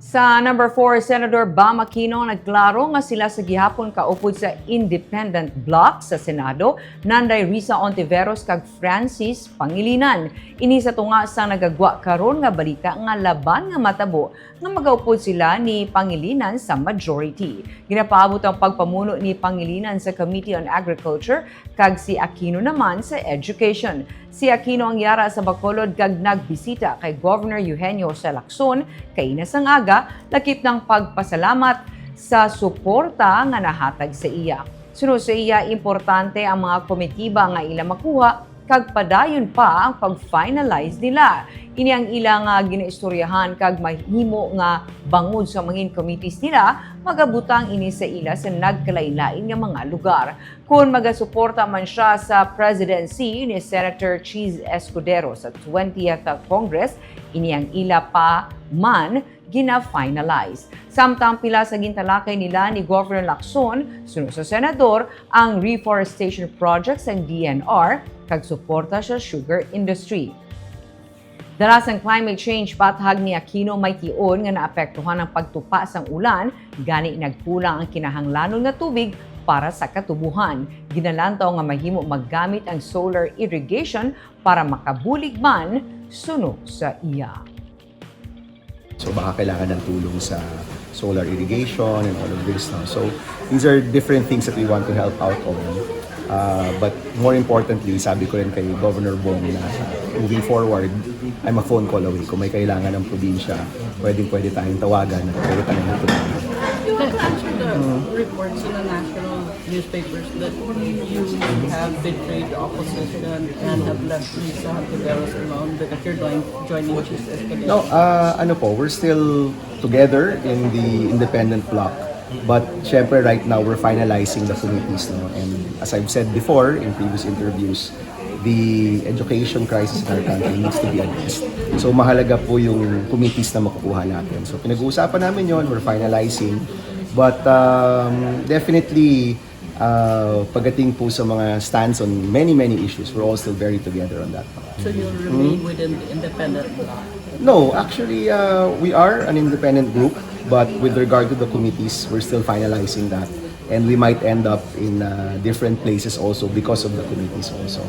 Sa number 4, Senador Bam Aquino nagklaro nga sila sa gihapon kaupod sa independent bloc sa Senado, nanday Risa Hontiveros kag Francis Pangilinan. Ini sa tunga sa nagagwa karon nga balita nga laban nga matabo nga magaupod sila ni Pangilinan sa majority. Ginapaabot ang pagpamuno ni Pangilinan sa Committee on Agriculture kag si Aquino naman sa Education. Si Aquino ang yara sa Bacolod kag nagbisita kay Governor Eugenio Salacson kay inasang aga lakip ng pagpasalamat sa suporta nga nahatag sa iya. Sunod sa iya, importante ang mga komitiba nga ila makuha kag padayon pa ang pag-finalize nila. Ini ang ilang ginaistoryahan kag mahimo nga bangod sa mga committees nila, magabutang ini sa ila sa nagkalain-lain nga mga lugar. Kung magasuporta man siya sa presidency ni Senator Cheese Escudero sa 20th Congress, ini ang ila pa man gina-finalize. Samtang pila sa gintalakay nila ni Governor Lacson, sunod sa senador, ang reforestation projects ng DNR kag suporta sa sugar industry. Dalasang climate change patahag ni Aquino may tion nga naapektuhan ang pagtupa sang ulan, gani nagkulang ang kinahanglanon nga tubig para sa katubuhan. Ginalantaw nga mahimo maggamit ang solar irrigation para makabulig man suno sa iya. So baka kailangan ng tulong sa solar irrigation and all of this. No? So these are different things that we want to help out on. But more importantly, sabi ko rin kay Governor Bong na moving forward, I'm a phone call away. Kung may kailangan ng probinsya, pwede tayong tawagan at pwede tayong natulungan. The reports in the national newspapers that you have betrayed the opposition and have left Risa Hontiveros alone because you're joining Cheese Escudero. No, we're still together in the independent bloc. But syempre right now we're finalizing the committees, no? And as I've said before in previous interviews, the education crisis in our country needs to be addressed. So mahalaga po yung committees na makukuha natin. So pinag-uusapan namin yon, we're finalizing. But definitely pagdating po sa mga stands on many issues, we're all still very together on that. So you'll remain within the independent bloc? No, actually we are an independent group. But with regard to the committees, we're still finalizing that. And we might end up in different places also because of the committees also.